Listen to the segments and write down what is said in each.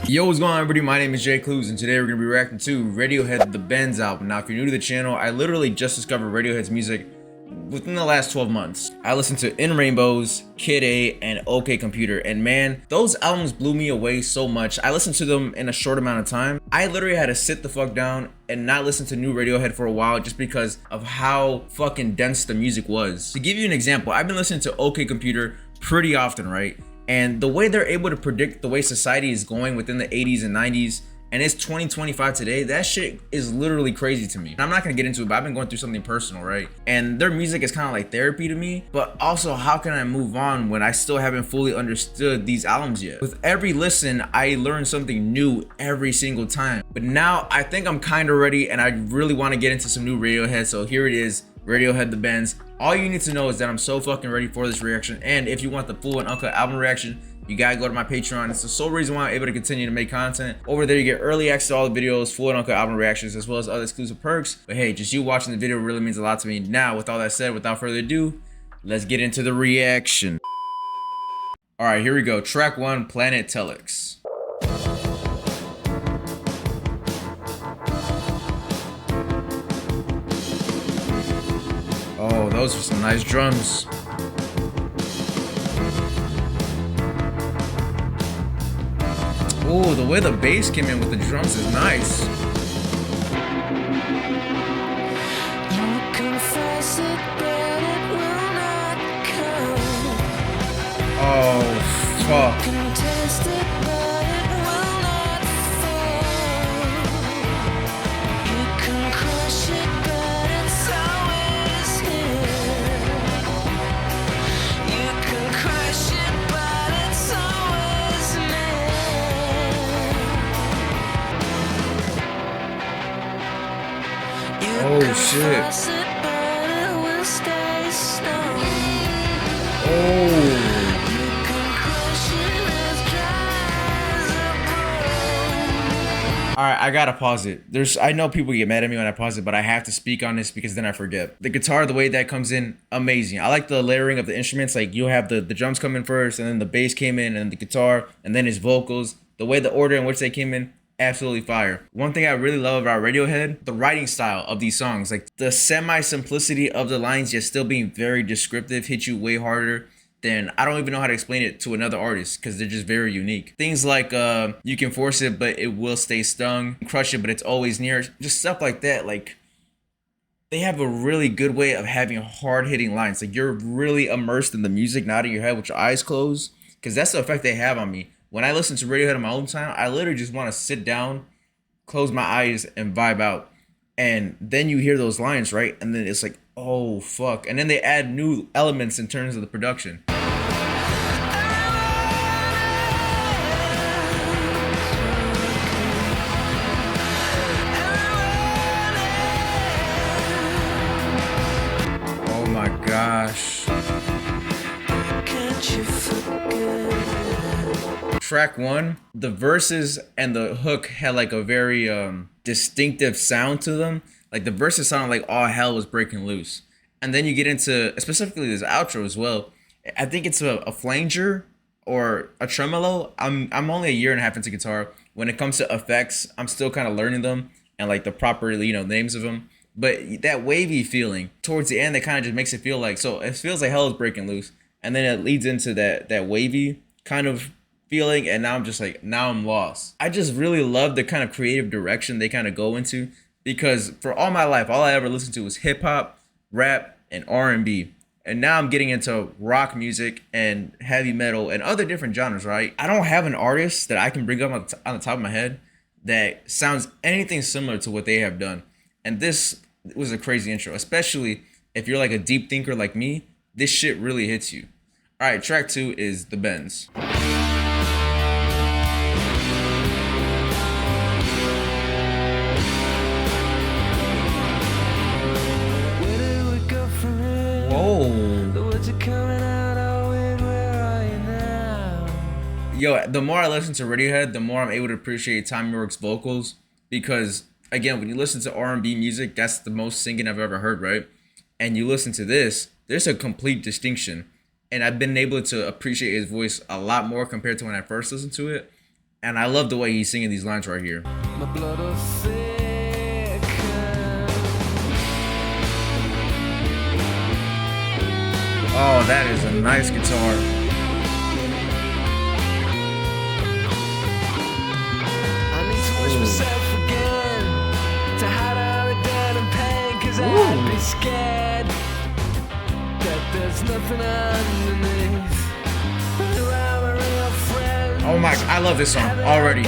Yo, what's going on, everybody? My name is Jay Clues, and today we're going to be reacting to Radiohead The Benz album. Now, if you're new to the channel, I literally just discovered Radiohead's music within the last 12 months. I listened to In Rainbows, Kid A, and OK Computer, and man, those albums blew me away so much. I listened to them in a short amount of time. I literally had to sit the fuck down and not listen to new Radiohead for a while just because of how fucking dense the music was. To give you an example, I've been listening to OK Computer pretty often, right? And the way they're able to predict the way society is going within the 80s and 90s, and it's 2025 today, that shit is literally crazy to me. And I'm not gonna get into it, but I've been going through something personal, right? And their music is kind of like therapy to me, but also how can I move on when I still haven't fully understood these albums yet? With every listen, I learn something new every single time. But now I think I'm kind of ready, and I really want to get into some new Radiohead, so here it is. Radiohead The Benz. All you need to know is that I'm so fucking ready for this reaction, and if you want the full and uncut album reaction, you gotta go to my Patreon. It's the sole reason why I'm able to continue to make content. Over there you get early access to all the videos, full and uncut album reactions, as well as other exclusive perks. But hey, just you watching the video really means a lot to me. Now, with all that said, without further ado, let's get into the reaction. Alright, here we go. Track 1, Planet Telex. Oh, those are some nice drums. Oh, the way the bass came in with the drums is nice. Oh, fuck. Oh shit. Oh. Alright, I gotta pause it. I know people get mad at me when I pause it, but I have to speak on this because then I forget. The guitar, the way that comes in, amazing. I like the layering of the instruments. Like, you'll have the drums come in first, and then the bass came in, and the guitar, and then his vocals. The way the order in which they came in, absolutely fire. One thing I really love about Radiohead, the writing style of these songs. Like, the semi-simplicity of the lines yet still being very descriptive hit you way harder than, I don't even know how to explain it to another artist because they're just very unique. Things like you can force it but it will stay stung, crush it but it's always near, just stuff like that. Like, they have a really good way of having hard-hitting lines. Like, you're really immersed in the music, nodding your head with your eyes closed, because that's the effect they have on me. When I listen to Radiohead on my own time, I literally just want to sit down, close my eyes, and vibe out. And then you hear those lines, right? And then it's like, oh, fuck. And then they add new elements in terms of the production. Oh my gosh. Track 1, the verses and the hook had like a very distinctive sound to them. Like, the verses sounded like all hell was breaking loose. And then you get into specifically this outro as well. I think it's a flanger or a tremolo. I'm only a year and a half into guitar. When it comes to effects, I'm still kind of learning them and like the proper, names of them. But that wavy feeling towards the end, that kind of just makes it feel like, so it feels like hell is breaking loose. And then it leads into that wavy kind of feeling, and now I'm just like, now I'm lost. I just really love the kind of creative direction they kind of go into, because for all my life, all I ever listened to was hip hop, rap, and R&B. And now I'm getting into rock music and heavy metal and other different genres, right? I don't have an artist that I can bring up on the top of my head that sounds anything similar to what they have done. And this was a crazy intro, especially if you're like a deep thinker like me. This shit really hits you. All right, track 2 is The Benz. Yo, the more I listen to Radiohead, the more I'm able to appreciate Tom York's vocals, because again, when you listen to R&B music, that's the most singing I've ever heard, right? And you listen to this, there's a complete distinction. And I've been able to appreciate his voice a lot more compared to when I first listened to it. And I love the way he's singing these lines right here. My blood will thicken. Oh, that is a nice guitar. I need to wish myself again to hide all the debt and pain, 'cause I'd be scared that there's nothing underneath. Who am I real friend? Oh my, I love this song already.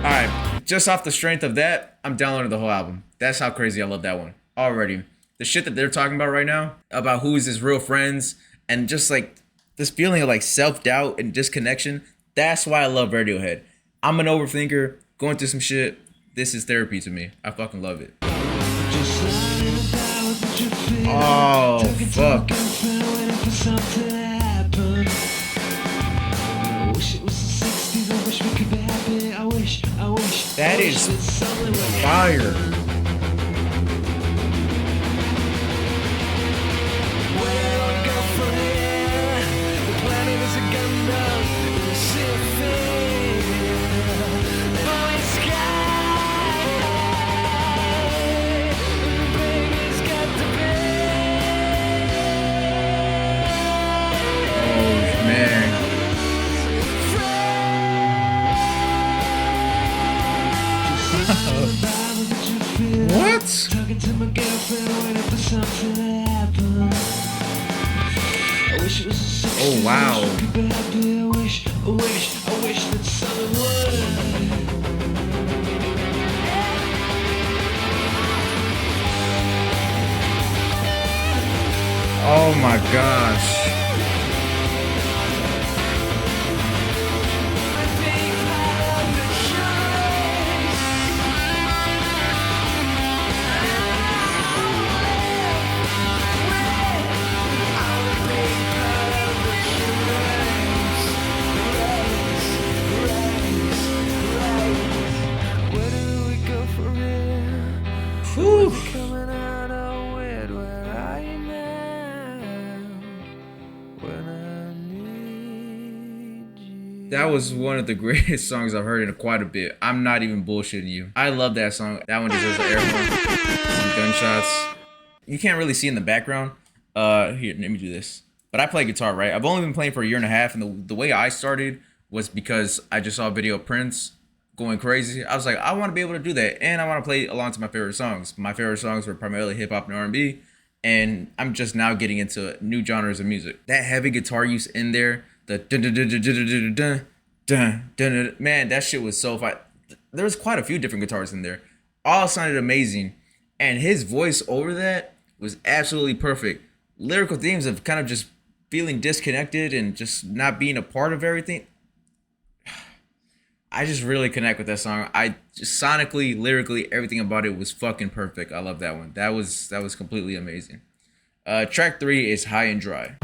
Alright, just off the strength of that, I'm downloading the whole album. That's how crazy I love that one already. The shit that they're talking about right now, about who is his real friends, and just like this feeling of like self-doubt and disconnection, that's why I love Radiohead. I'm an overthinker, going through some shit. This is therapy to me. I fucking love it. Oh, fuck. That is fire. What? Oh wow. Oh my gosh. That was one of the greatest songs I've heard in quite a bit. I'm not even bullshitting you. I love that song. That one deserves an air horn. Some gunshots. You can't really see in the background. Here, let me do this. But I play guitar, right? I've only been playing for a year and a half, and the way I started was because I just saw a video of Prince going crazy. I was like, I want to be able to do that, and I want to play along to my favorite songs. My favorite songs were primarily hip hop and R&B, and I'm just now getting into new genres of music. That heavy guitar use in there, the dun dun dun dun dun dun dun dun dun, man, that shit was so fun. There was quite a few different guitars in there. All sounded amazing, and his voice over that was absolutely perfect. Lyrical themes of kind of just feeling disconnected and just not being a part of everything. I just really connect with that song. I just sonically, lyrically, everything about it was fucking perfect. I love that one. That was completely amazing. Track 3 is High and Dry.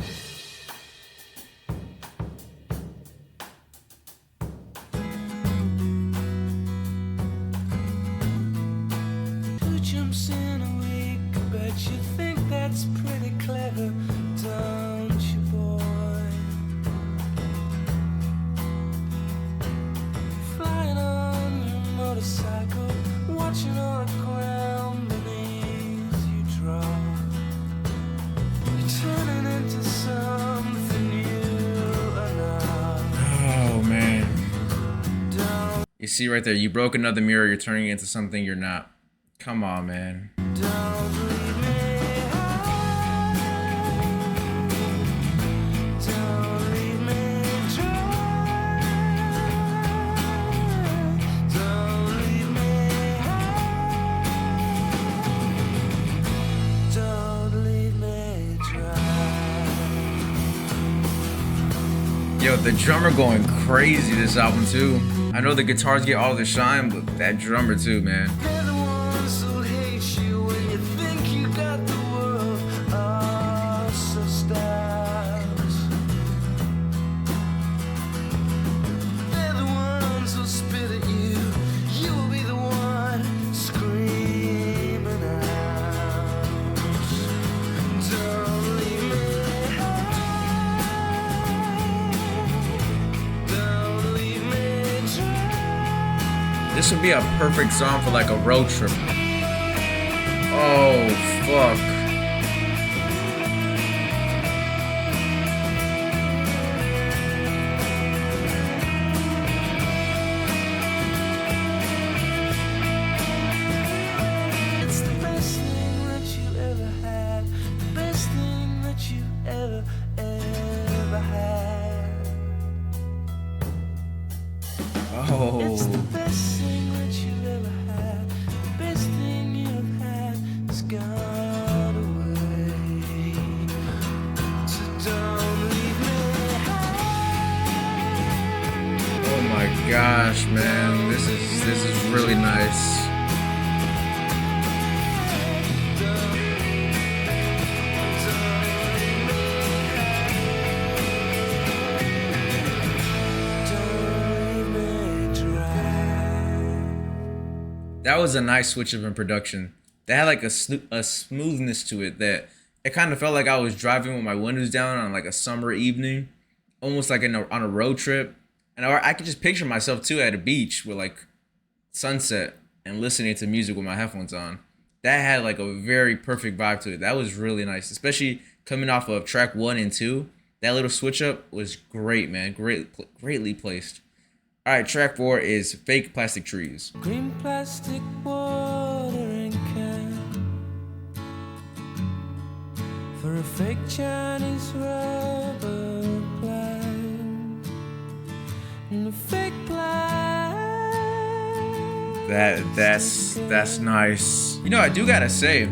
Two jumps in a week, but you think that's pretty clever, don't you, boy? Flying on your motorcycle, watching all the ground beneath you drop. You're turning into something you are not. Oh man. You see right there, you broke another mirror, you're turning into something you're not. Come on, man. Don't leave me high. Don't leave me dry. Don't leave me high. Don't leave me dry. Yo, the drummer going crazy this album too. I know the guitars get all the shine, but that drummer too, man. They're the ones who hate you when you think you got the world. Oh, so stars. They're the ones who spit at you. You will be the one screaming out. Don't leave me high. This would be a perfect song for like a road trip. Oh, fuck. It's the best thing that you ever had, the best thing that you ever had. Oh. It's the best thing that you ever had, the best thing you've had has gone away. So don't leave me high. Oh my gosh, man. This is really nice. That was a nice switch up in production. That had like a smoothness to it that it kind of felt like I was driving with my windows down on like a summer evening, almost like on a road trip. And I could just picture myself too at a beach with like sunset and listening to music with my headphones on. That had like a very perfect vibe to it. That was really nice, especially coming off of track 1 and 2. That little switch up was great, man. Greatly placed. All right, track 4 is Fake Plastic Trees. Green plastic watering can for a fake Chinese rubber plant and a fake plant. That's nice. You know, I do gotta say,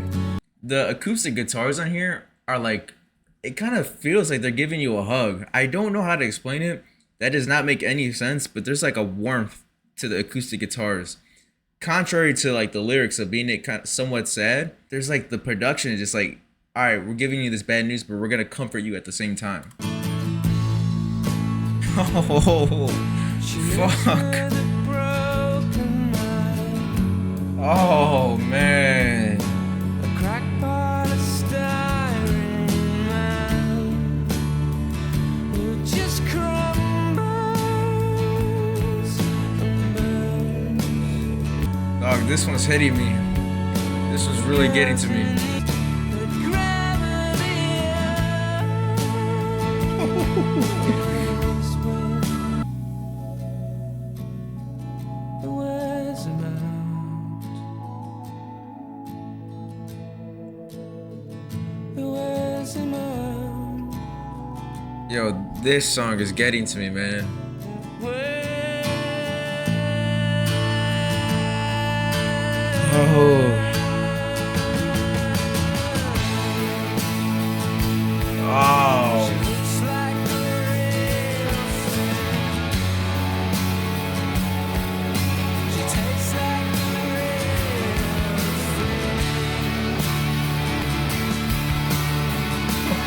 the acoustic guitars on here are like, it kind of feels like they're giving you a hug. I don't know how to explain it. That does not make any sense, but there's like a warmth to the acoustic guitars. Contrary to like the lyrics of being kind of somewhat sad, there's like the production is just like, all right, we're giving you this bad news, but we're gonna comfort you at the same time. Oh, fuck. Oh, man. Dog, this one's hitting me. This was really getting to me. Yo, this song is getting to me, man. Oh. Oh.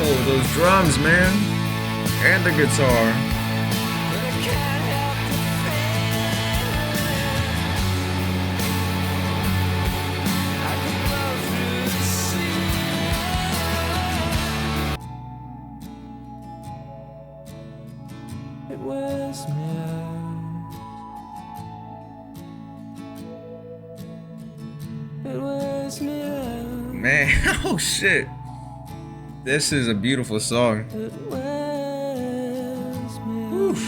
Oh, those drums, man. And the guitar. Man, oh shit. This is a beautiful song. Oof.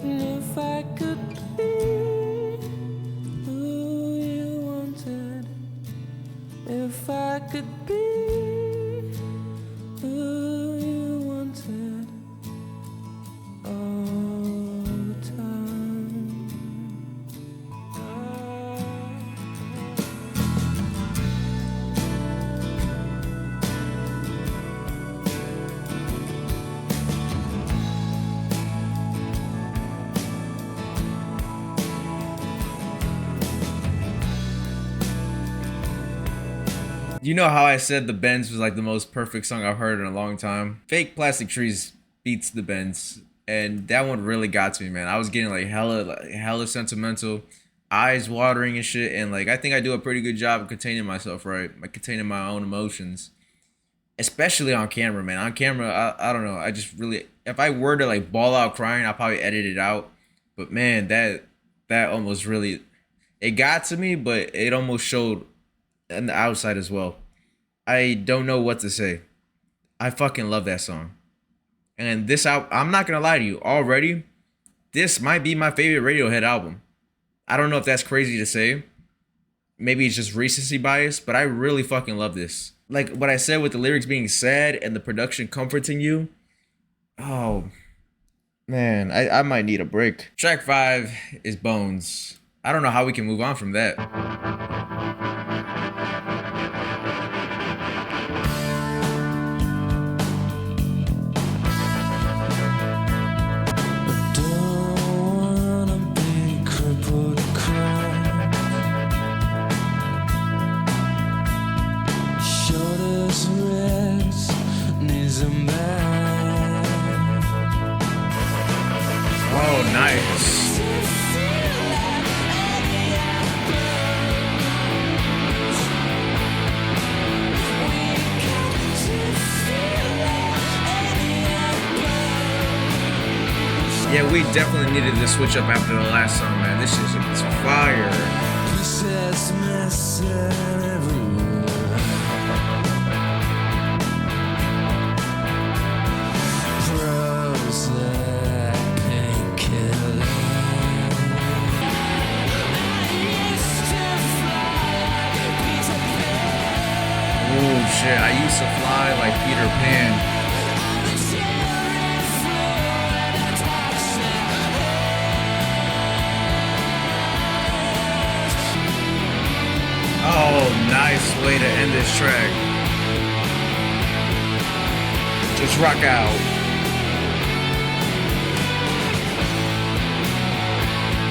If I could be who you wanted, if I could be who you wanted all the time. You know how I said the Bends was like the most perfect song I've heard in a long time? Fake Plastic Trees beats the Bends, and that one really got to me, man. I was getting like hella sentimental, eyes watering and shit, and like I think I do a pretty good job of containing myself, right? Like containing my own emotions, especially on camera, man. On camera, I don't know. I just really, if I were to like bawl out crying, I'll probably edit it out. But man, that almost really, It got to me, but it almost showed on the outside as well. I don't know what to say. I fucking love that song. And this album, I'm not gonna lie to you, already, this might be my favorite Radiohead album. I don't know if that's crazy to say. Maybe it's just recency bias, but I really fucking love this. Like what I said with the lyrics being sad and the production comforting you. Oh, man, I might need a break. Track 5 is Bones. I don't know how we can move on from that. Oh, nice. Yeah, we definitely needed to switch up after the last song, man. This shit is fire. Oh shit, I used to fly like Peter Pan. Oh, nice way to end this track. Just rock out.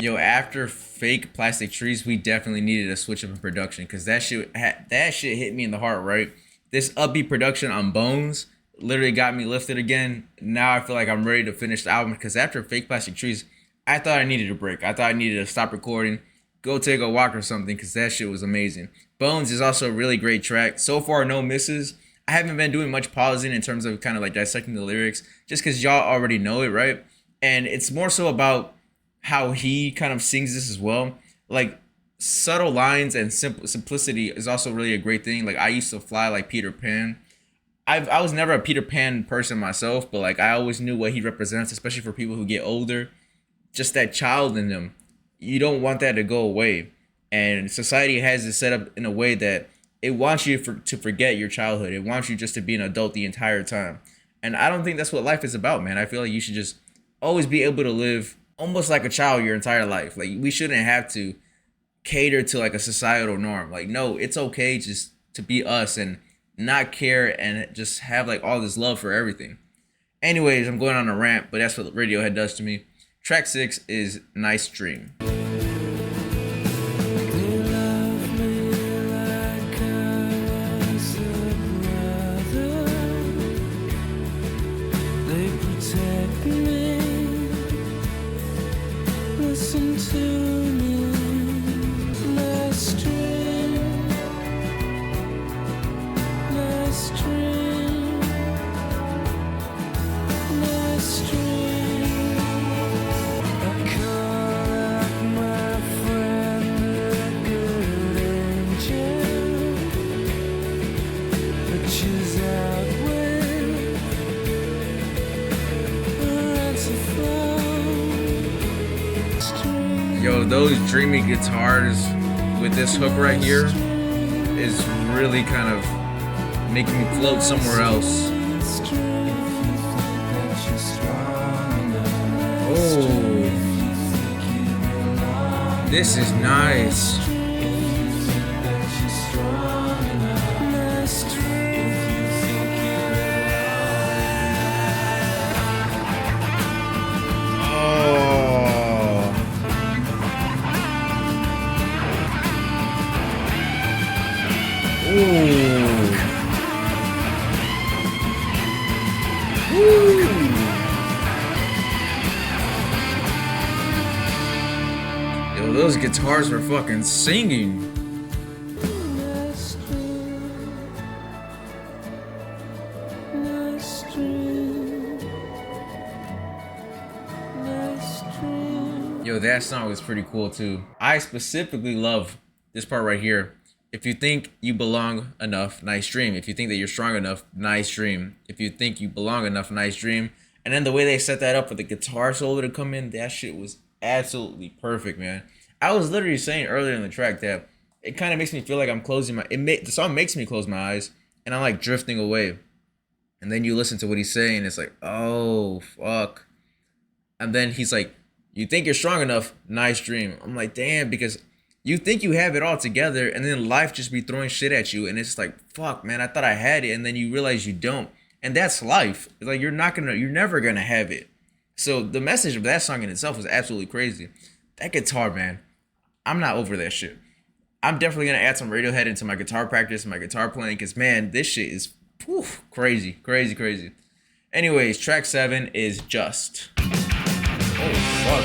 Yo, after Fake Plastic Trees, we definitely needed a switch up in production because that shit hit me in the heart, right? This upbeat production on Bones literally got me lifted again. Now I feel like I'm ready to finish the album because after Fake Plastic Trees, I thought I needed a break. I thought I needed to stop recording, go take a walk or something because that shit was amazing. Bones is also a really great track. So far, no misses. I haven't been doing much pausing in terms of kind of like dissecting the lyrics just because y'all already know it, right? And it's more so about how he kind of sings this as well. Like subtle lines and simplicity is also really a great thing. Like I used to fly like Peter Pan. I was never a Peter Pan person myself, but like I always knew what he represents, especially for people who get older. Just that child in them. You don't want that to go away. And society has it set up in a way that it wants you to forget your childhood. It wants you just to be an adult the entire time. And I don't think that's what life is about, man. I feel like you should just always be able to live almost like a child your entire life. Like we shouldn't have to cater to like a societal norm. Like no, it's okay just to be us and not care and just have like all this love for everything. Anyways, I'm going on a rant, but that's what Radiohead does to me. Track 6 is Nice Dream. Yo, those dreamy guitars with this hook right here is really kind of making me float somewhere else. Oh, this is nice. Yo, those guitars were fucking singing. Yo, that song was pretty cool too. I specifically love this part right here. If you think you belong enough, nice dream. If you think that you're strong enough, nice dream. If you think you belong enough, nice dream. And then the way they set that up for the guitar solo to come in, that shit was absolutely perfect, man. I was literally saying earlier in the track that it kind of makes me feel like I'm closing my. The song makes me close my eyes, and I'm like drifting away. And then you listen to what he's saying, it's like, oh fuck. And then he's like, you think you're strong enough, nice dream. I'm like, damn, because you think you have it all together, and then life just be throwing shit at you, and it's like, fuck, man, I thought I had it, and then you realize you don't, and that's life. It's like you're never gonna have it. So the message of that song in itself was absolutely crazy. That guitar, man, I'm not over that shit. I'm definitely gonna add some Radiohead into my guitar practice, my guitar playing, because man, this shit is crazy, crazy, crazy. Anyways, track 7 is Just. Oh fuck.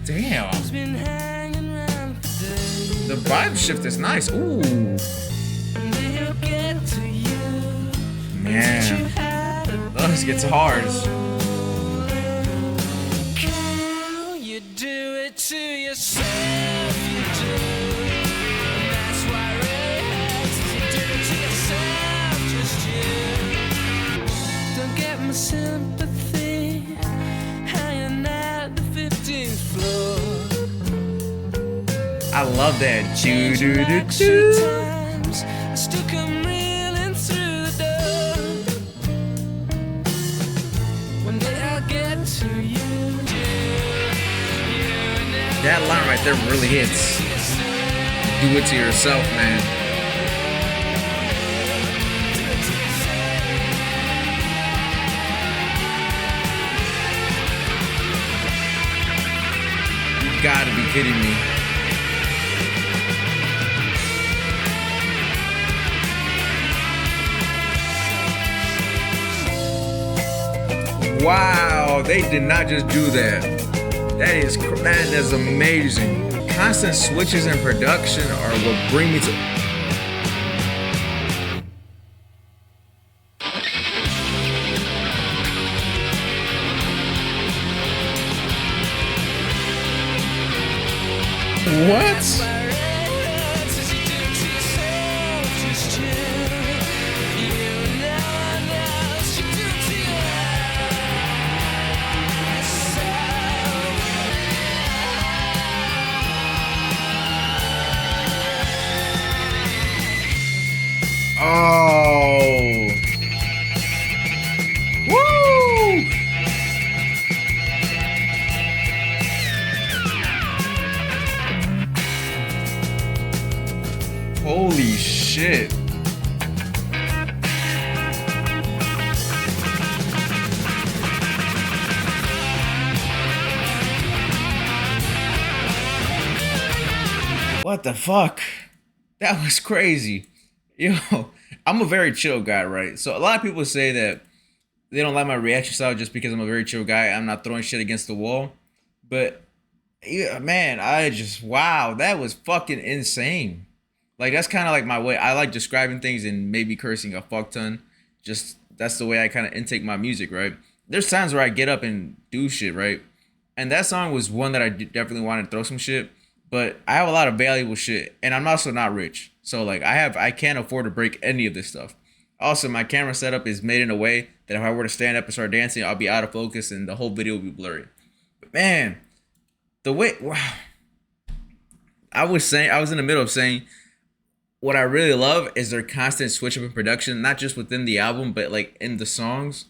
Damn. The vibe shift is nice. Ooh. Man. Those guitars. You do it to yourself. You do. That's why you do it to yourself. Just you. Don't get my sympathy. Hanging at the 15th floor. I love that. I still come reeling through the door. One day I'll get to you. That line right there really hits. Do it to yourself, man. You gotta be kidding me. Wow, they did not just do that. That is amazing. Constant switches in production are what bring me to. What? Oh. Woo! Holy shit. What the fuck? That was crazy. Yo, I'm a very chill guy, right? So a lot of people say that they don't like my reaction style just because I'm a very chill guy. I'm not throwing shit against the wall. But yeah, man, wow, that was fucking insane. Like, that's kind of like my way. I like describing things and maybe cursing a fuck ton. Just, that's the way I kind of intake my music, right? There's times where I get up and do shit, right? And that song was one that I definitely wanted to throw some shit. But I have a lot of valuable shit, and I'm also not rich. So like I can't afford to break any of this stuff. Also, my camera setup is made in a way that if I were to stand up and start dancing, I'll be out of focus and the whole video will be blurry. But man, the way, wow. I was in the middle of saying what I really love is their constant switch up in production, not just within the album, but like in the songs.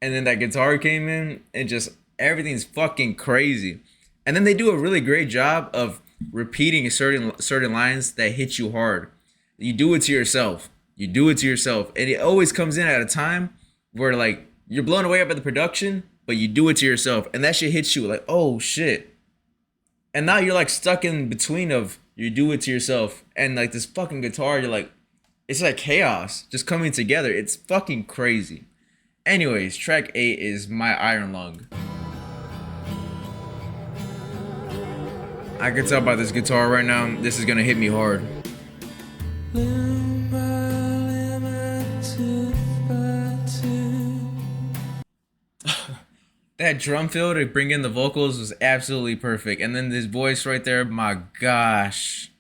And then that guitar came in and just everything's fucking crazy. And then they do a really great job of repeating certain lines that hit you hard. You do it to yourself. You do it to yourself. And it always comes in at a time where like you're blown away by the production, but you do it to yourself. And that shit hits you like, oh shit. And now you're like stuck in between of you do it to yourself and like this fucking guitar, you're like, it's like chaos just coming together. It's fucking crazy. Anyways, track 8 is My Iron Lung. I can tell by this guitar right now, this is gonna hit me hard. That drum fill to bring in the vocals was absolutely perfect. And then this voice right there, my gosh.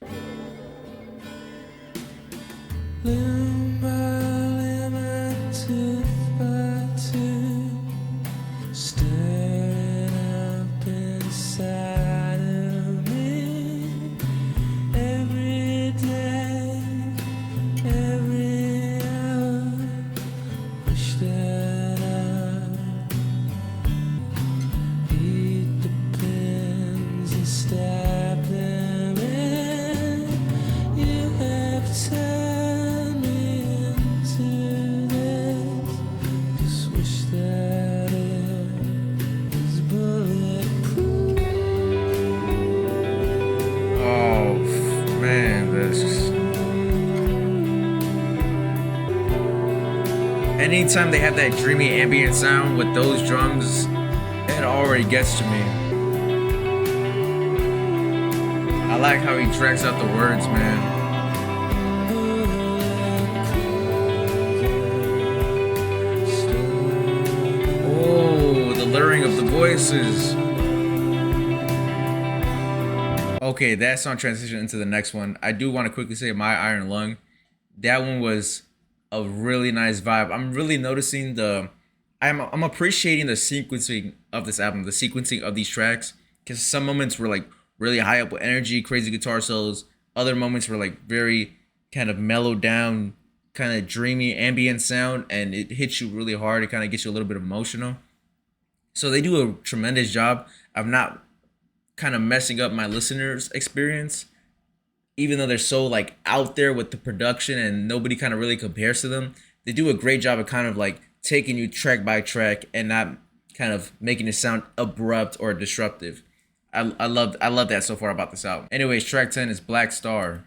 Anytime they have that dreamy ambient sound with those drums, it already gets to me. I like how he drags out the words, man. Oh, the layering of the voices. Okay, that song transitioned into the next one. I do want to quickly say My Iron Lung. That one was a really nice vibe. I'm really noticing I'm appreciating the sequencing of this album, the sequencing of these tracks, because some moments were like really high up with energy, crazy guitar solos. Other moments were like very kind of mellowed down, kind of dreamy ambient sound, and it hits you really hard. It kind of gets you a little bit emotional. So they do a tremendous job of not kind of messing up my listeners' experience. Even though they're so like out there with the production and nobody kind of really compares to them, they do a great job of kind of like taking you track by track and not kind of making it sound abrupt or disruptive. I love that so far about this album. Anyways, track 10 is Black Star.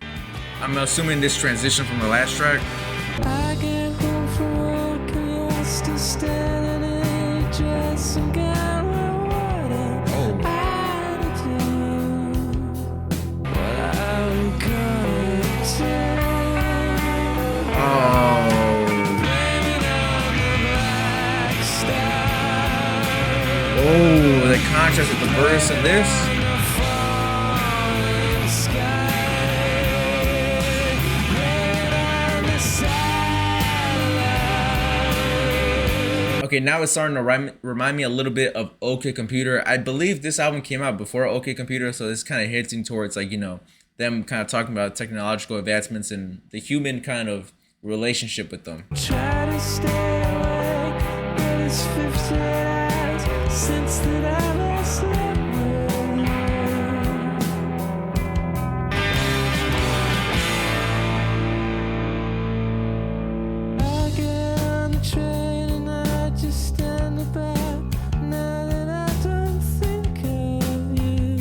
I'm assuming this transition from the last track. I get home from work and you're still standing in your dress and got water. Oh. Oh, the contrast with the verse in this. Okay, now it's starting to remind me a little bit of OK Computer. I believe this album came out before OK Computer, so this kind of hinting towards like, you know, them kind of talking about technological advancements and the human kind of relationship with them. Try to stay awake, but it's 50 hours since that I last slept with you. I get on the train and I just stand about now that I don't think of you.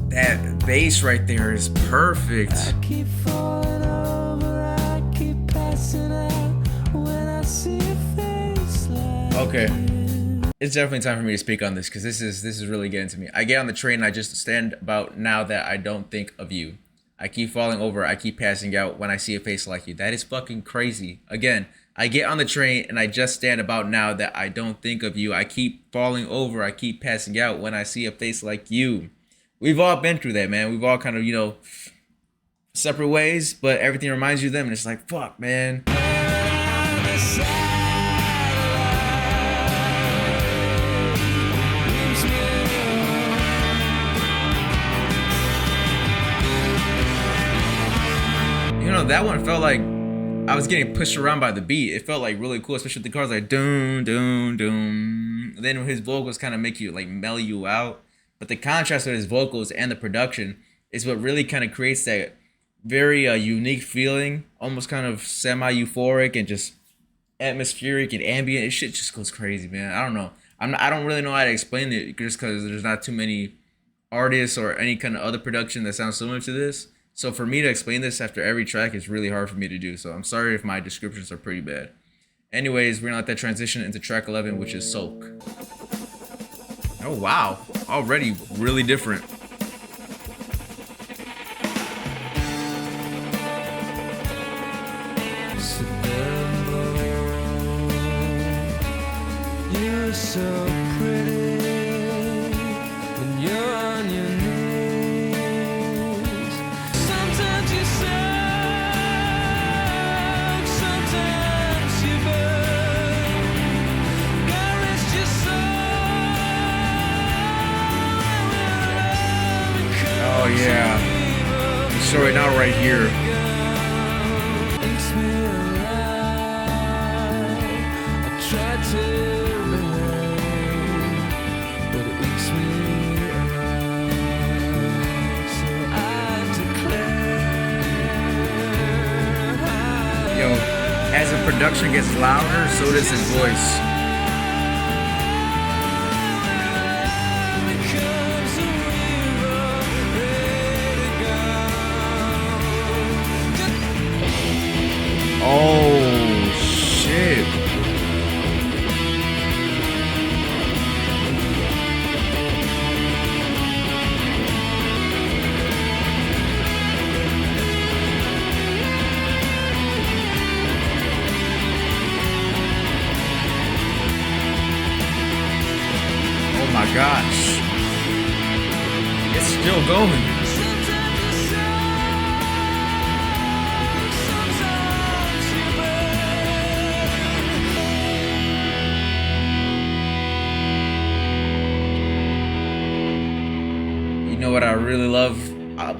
That bass right there is perfect. I keep falling over, I keep passing out when I see your face like Okay. you. It's definitely time for me to speak on this because this is really getting to me. I get on the train and I just stand about now that I don't think of you. I keep falling over, I keep passing out when I see a face like you. That is fucking crazy. Again, I get on the train and I just stand about now that I don't think of you. I keep falling over, I keep passing out when I see a face like you. We've all been through that, man. We've all kind of, you know, separate ways, but everything reminds you of them, and it's like, fuck, man. You know, that one felt like I was getting pushed around by the beat. It felt like really cool, especially with the cars like doom, doom, doom. And then his vocals kind of make you like mellow you out. But the contrast with his vocals and the production is what really kind of creates that very unique feeling, almost kind of semi-euphoric and just atmospheric and ambient. This shit just goes crazy, man. I don't know. I don't really know how to explain it just because there's not too many artists or any kind of other production that sounds similar to this. So for me to explain this after every track is really hard for me to do. So I'm sorry if my descriptions are pretty bad. Anyways, we're gonna let that transition into track 11, which is Sulk. Oh wow, already really different. You're so pretty when you're on your knees. Sometimes you suck, sometimes you burn. God rest your soul. Oh yeah, the story now right here. Makes me alive. I tried to behave, but it eats me alive. So I declare. Yo, as the production gets louder, so does his voice. Oh shit. Oh my gosh. It's still going. You know what I really love?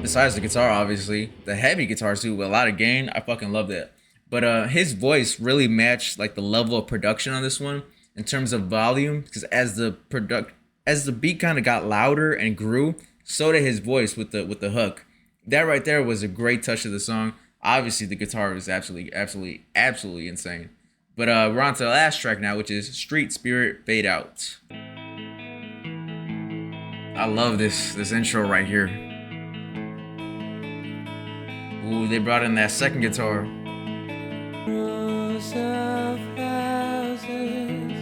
Besides the guitar, obviously, the heavy guitars too, with a lot of gain. I fucking love that. But his voice really matched like the level of production on this one in terms of volume. Because as the beat kind of got louder and grew, so did his voice with the hook. That right there was a great touch of the song. Obviously, the guitar is absolutely insane. But we're on to the last track now, which is Street Spirit Fade Out. I love this intro right here. Ooh, they brought in that second guitar. Rows of houses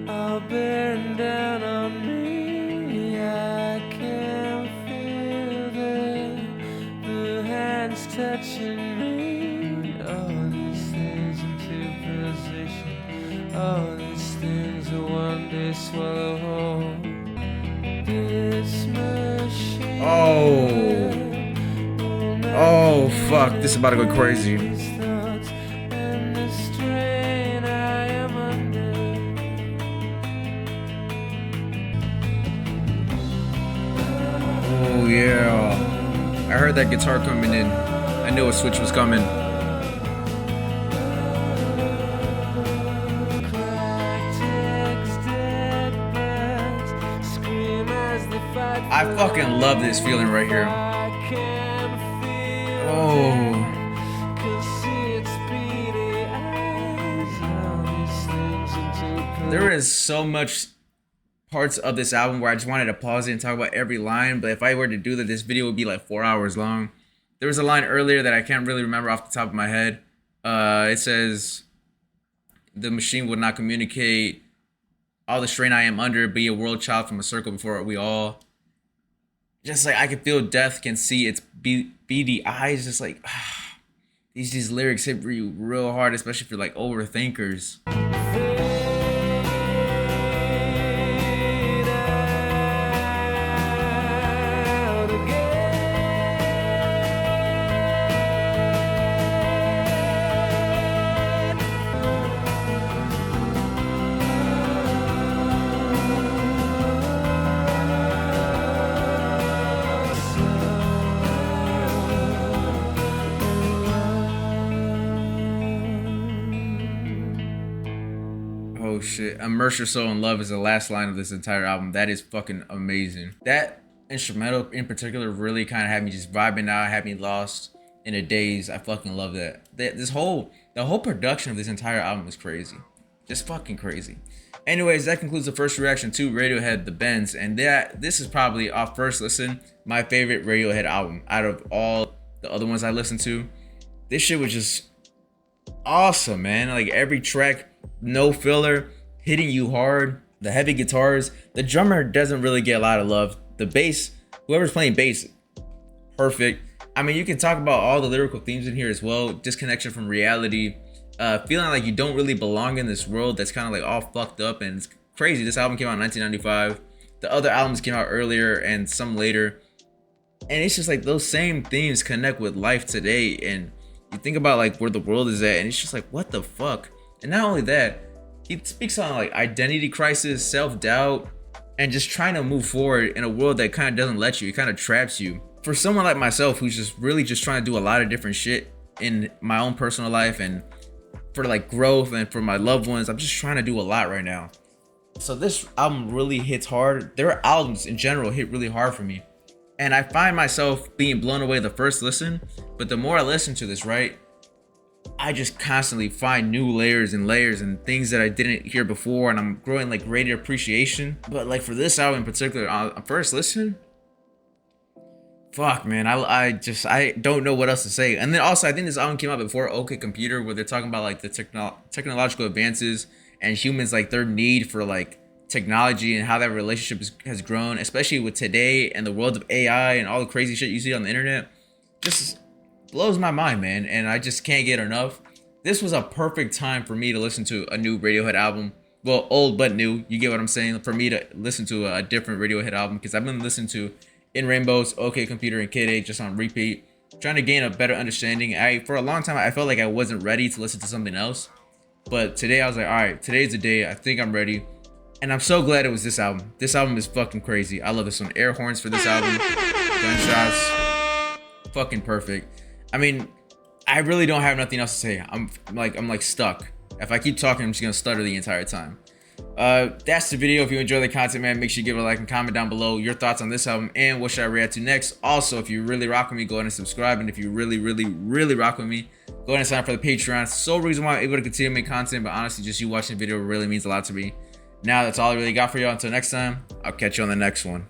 all bearing down on me. I can feel the hands touching me. All these things into position. All these things will one day swallow whole. This machine. Oh fuck, this is about to go crazy. Oh yeah, I heard that guitar coming in. I knew a switch was coming. I fucking love this feeling right here. Oh. There is so much parts of this album where I just wanted to pause it and talk about every line, but if I were to do that, this video would be like 4 hours long. There was a line earlier that I can't really remember off the top of my head. It says, the machine would not communicate all the strain I am under, be a world child from a circle before we all. Just like I can feel death, can see its beady eyes. Just like these lyrics hit you real hard, especially if you're like overthinkers. Oh shit. Immerse your soul in love is the last line of this entire album. That is fucking amazing. That instrumental in particular really kind of had me just vibing out, had me lost in a daze. I fucking love that. The whole production of this entire album is crazy. Just fucking crazy. Anyways, that concludes the first reaction to Radiohead The Bends, and this is probably off first listen my favorite Radiohead album out of all the other ones I listened to. This shit was just awesome, man. Like every track, no filler, hitting you hard. The heavy guitars, the drummer doesn't really get a lot of love. The bass, whoever's playing bass, perfect. I mean, you can talk about all the lyrical themes in here as well. Disconnection from reality, feeling like you don't really belong in this world that's kind of like all fucked up, and it's crazy. This album came out in 1995. The other albums came out earlier and some later. And it's just like those same themes connect with life today. And you think about like where the world is at, and it's just like, what the fuck? And not only that, he speaks on like identity crisis, self-doubt, and just trying to move forward in a world that kind of doesn't let you. It kind of traps you. For someone like myself who's just really just trying to do a lot of different shit in my own personal life and for like growth and for my loved ones, I'm just trying to do a lot right now. So this album really hits hard. Their albums in general hit really hard for me. And I find myself being blown away the first listen, but the more I listen to this, right, I just constantly find new layers and things that I didn't hear before, and I'm growing like greater appreciation. But like for this album in particular, on first listen, fuck man, I don't know what else to say. And then also I think this album came out before OK Computer, where they're talking about like the technological advances and humans, like their need for like technology and how that relationship has grown, especially with today and the world of AI and all the crazy shit you see on the internet. Just blows my mind, man, and I just can't get enough. This was a perfect time for me to listen to a new Radiohead album. Well, old but new, you get what I'm saying? For me to listen to a different Radiohead album, because I've been listening to In Rainbows, OK Computer, and Kid A just on repeat, trying to gain a better understanding. For a long time, I felt like I wasn't ready to listen to something else. But today I was like, all right, today's the day. I think I'm ready. And I'm so glad it was this album. This album is fucking crazy. I love this one. Air horns for this album. Gunshots. Fucking perfect. I mean, I really don't have nothing else to say. I'm like stuck. If I keep talking, I'm just gonna stutter the entire time. That's the video. If you enjoy the content, man, make sure you give it a like and comment down below your thoughts on this album and what should I react to next. Also, if you really rock with me, go ahead and subscribe. And if you really rock with me, go ahead and sign up for the Patreon. Sole reason why I'm able to continue to make content, but honestly, just you watching the video really means a lot to me. Now, that's all I really got for you. Until next time, I'll catch you on the next one.